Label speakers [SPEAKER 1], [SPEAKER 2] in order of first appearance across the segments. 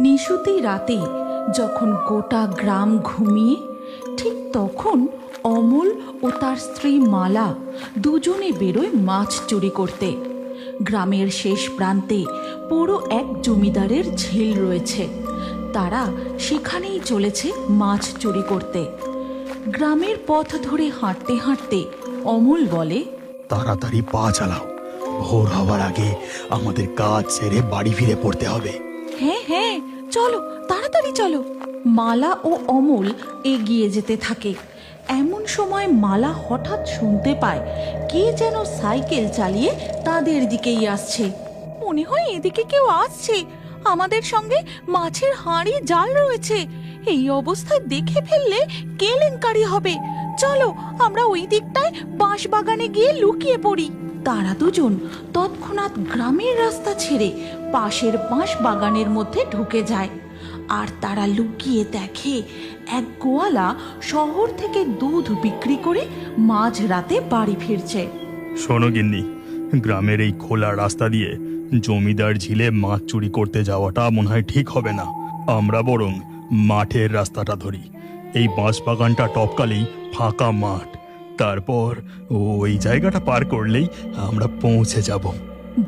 [SPEAKER 1] নিশুতি রাতে যখন গোটা গ্রাম ঘুমিয়ে, ঠিক তখন অমল ও তার স্ত্রী মালা দুজনে বেরোয় মাছ চুরি করতে। গ্রামের শেষ প্রান্তে পুরো এক জমিদারের ঝিল রয়েছে। তারা সেখানেই চলেছে মাছ চুরি করতে। গ্রামের পথ ধরে হাঁটতে হাঁটতে অমল বলে,
[SPEAKER 2] তাড়াতাড়ি পা চালাও, ভোর হওয়ার আগে আমাদের কাজ সেরে বাড়ি ফিরে পড়তে হবে।
[SPEAKER 1] হ্যাঁ হ্যাঁ, চলো তাড়াতাড়ি চলো। মালা ও অমল এগিয়ে যেতে থাকে। এমন সময় মালা হঠাৎ শুনতে পায় কে যেন সাইকেল চালিয়ে তাদের দিকেই আসছে। মনে হয় এদিকে কেউ আসছে। আমাদের সঙ্গে মাছের হাঁড়ি জাল রয়েছে। এই অবস্থায় দেখে ফেললে কেলেঙ্কারি হবে। চলো আমরা ওই দিকটায় বাঁশ বাগানে গিয়ে লুকিয়ে পড়ি। তারা দুজন তৎক্ষণাৎ গ্রামের রাস্তা ছেড়ে পাশের বাঁশ বাগানের মধ্যে ঢুকে যায়। আর তারা লুকিয়ে দেখে এক গোয়ালা শহর থেকে দুধ বিক্রি করে মাঝ রাতে বাড়ি ফিরছে।
[SPEAKER 2] শোনো গিন্নি, গ্রামের এই খোলা রাস্তা দিয়ে জমিদার ঝিলে মাছ চুরি করতে যাওয়াটা মনে হয় ঠিক হবে না। আমরা বরং মাঠের রাস্তাটা ধরি। এই বাঁশ বাগানটা টপকালেই ফাঁকা মাঠ, তারপর ওই জায়গাটা পার করলেই আমরা পৌঁছে যাব।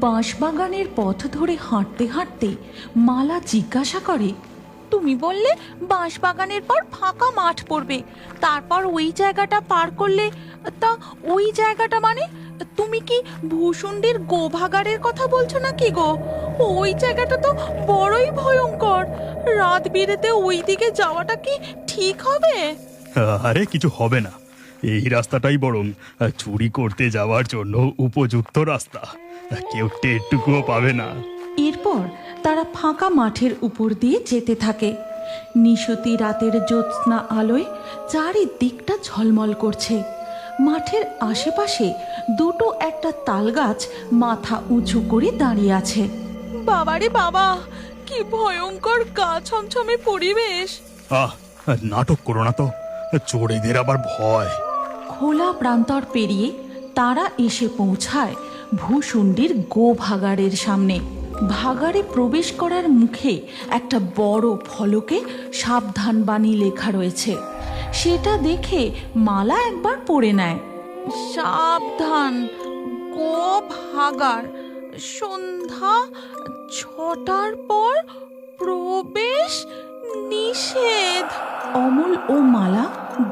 [SPEAKER 1] বাঁশবাগানের পথ ধরে হাঁটতে হাঁটতে মালা জিজ্ঞাসা করে, তুমি বললে বাঁশবাগানের পর ফাঁকা মাঠ পড়বে, তারপর ওই জায়গাটা পার করলে? তা ওই জায়গাটা মানে? তুমি কি ভূষুণ্ডির গোভাগারের কথা বলছো নাকি গো? ওই জায়গাটা তো বড়ই ভয়ঙ্কর। রাত বিরেতে ওই দিকে যাওয়াটা কি ঠিক হবে?
[SPEAKER 2] আরে কিছু হবে না, এই রাস্তাটাই বরং চুরি করতে যাওয়ার জন্য উপযুক্ত রাস্তা। কেউ টেরটুকুও পাবে না।
[SPEAKER 1] এরপর তারা ফাঁকা মাঠের উপর দিয়ে যেতে থাকে। নিশতি রাতের জ্যোৎস্না আলোয় চারিদিকটা ঝলমল করছে। মাঠের আশেপাশে দুটো একটা তাল গাছ মাথা উঁচু করে দাঁড়িয়ে আছে। বাবারে বাবা, কি ভয়ঙ্কর গা ছমছমে পরিবেশ!
[SPEAKER 2] আহ, নাটক করো না তো, চোরেদের আবার ভয়।
[SPEAKER 1] খোলা প্রান্তর পেরিয়ে তারা এসে পৌঁছায় ভূষুণ্ডির গোভাগাড়ের সামনে। ভাগাড়ে প্রবেশ করার মুখে একটা বড় ফলকে সাবধান বাণী লেখা রয়েছে। সেটা দেখে মালা একবার পড়ে নেয়। সাবধান, গোভাগাড়, সন্ধ্যা 6টার পর প্রবেশ নিষেধ। অমল ও মালা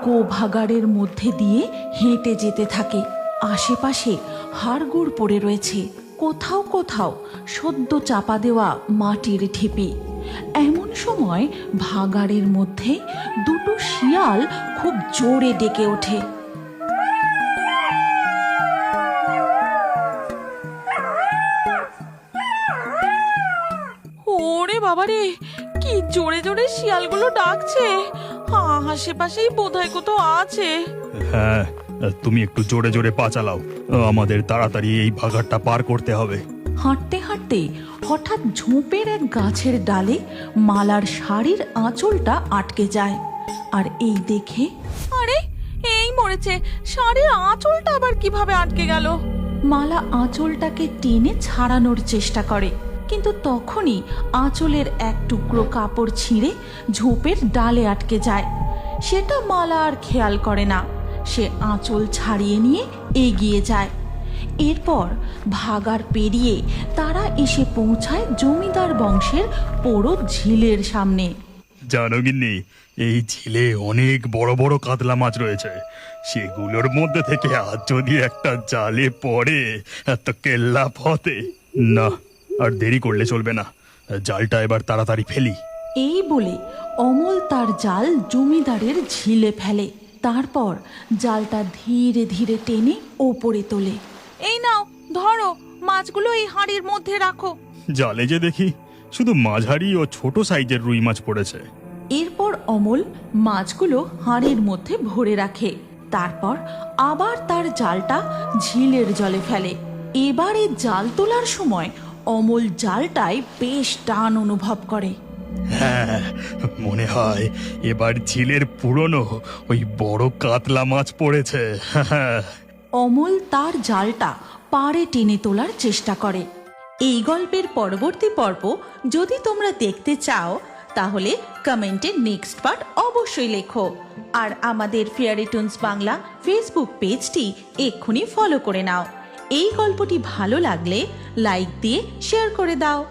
[SPEAKER 1] গোভাগাড়ের মধ্যে দিয়ে হেঁটে যেতে থাকে। আশেপাশে হাড়গোড় পড়ে রয়েছে, কোথাও কোথাও সদ্য চাপা দেওয়া মাটির ঢিপি। এমন সময় ভাগাড়ের মধ্যে দুটো শিয়াল খুব জোরে ডেকে ওঠে। ওরে বাবারে, কি জোরে জোরে শিয়ালগুলো ডাকছে! আশেপাশেই বোধহয় কোথাও আছে।
[SPEAKER 2] হ্যাঁ, তুমি একটু জোরে জোরে পা চালাও, আমাদের তাড়াতাড়ি এই ভাগাড়টা পার করতে হবে।
[SPEAKER 1] হাঁটতে হাঁটতে হঠাৎ ঝোপের এক গাছের ডালে মালার শাড়ির আঁচলটা আটকে যায়। আর এই দেখে, আরে এই মরেছে, শাড়ির আঁচলটা আবার কিভাবে আটকে গেল? মালা আঁচলটাকে টেনে ছাড়ানোর চেষ্টা করে, কিন্তু তখনই আঁচলের এক টুকরো কাপড় ছিঁড়ে ঝোপের ডালে আটকে যায়। সেটা মালা আর খেয়াল করে না। সে আঁচল ছাড়িয়ে নিয়ে এগিয়ে যায়। এরপর ভাগাড় পেরিয়ে তারা এসে পৌঁছায় জমিদার বংশের পোড়ো ঝিলের সামনে।
[SPEAKER 2] জানো গিন্নি, এই ঝিলে অনেক বড় বড় কাতলা মাছ রয়েছে। সেগুলোর মধ্যে থেকে আজ যদি একটা জালে পড়ে তো কেল্লা ফতে। না, আর দেরি করলে চলবে না, জালটা এবার তাড়াতাড়ি ফেলি।
[SPEAKER 1] এই বলে অমল তার জাল জমিদারের ঝিলে ফেলে। তারপর জালটা ধীরে ধীরে টেনে ওপরে তোলে। এই নাও, ধরো, মাছগুলো এই হাঁড়ির মধ্যে রাখো।
[SPEAKER 2] জালে যে দেখি শুধু মাঝারি ও ছোট সাইজের রুই মাছ পড়েছে।
[SPEAKER 1] এরপর অমল মাছগুলো হাঁড়ির মধ্যে ভরে রাখে। তারপর আবার তার জালটা ঝিলের জলে ফেলে। এবারে জাল তোলার সময় অমল জালটায় বেশ টান অনুভব করে।
[SPEAKER 2] হ্যাঁ, মনে হয় এবার ঝিলের পুরনো ওই বড় কাতলা মাছ পড়েছে।
[SPEAKER 1] অমল তার জালটা পাড়ে টেনে তোলার চেষ্টা করে। এই গল্পের পরবর্তী পর্ব যদি তোমরা দেখতে চাও তাহলে কমেন্টে নেক্সট পার্ট অবশ্যই লেখো। আর আমাদের ফেয়ারি টুনস বাংলা ফেসবুক পেজটি এক্ষুনি ফলো করে নাও। এই গল্পটি ভালো লাগলে লাইক দিয়ে শেয়ার করে দাও।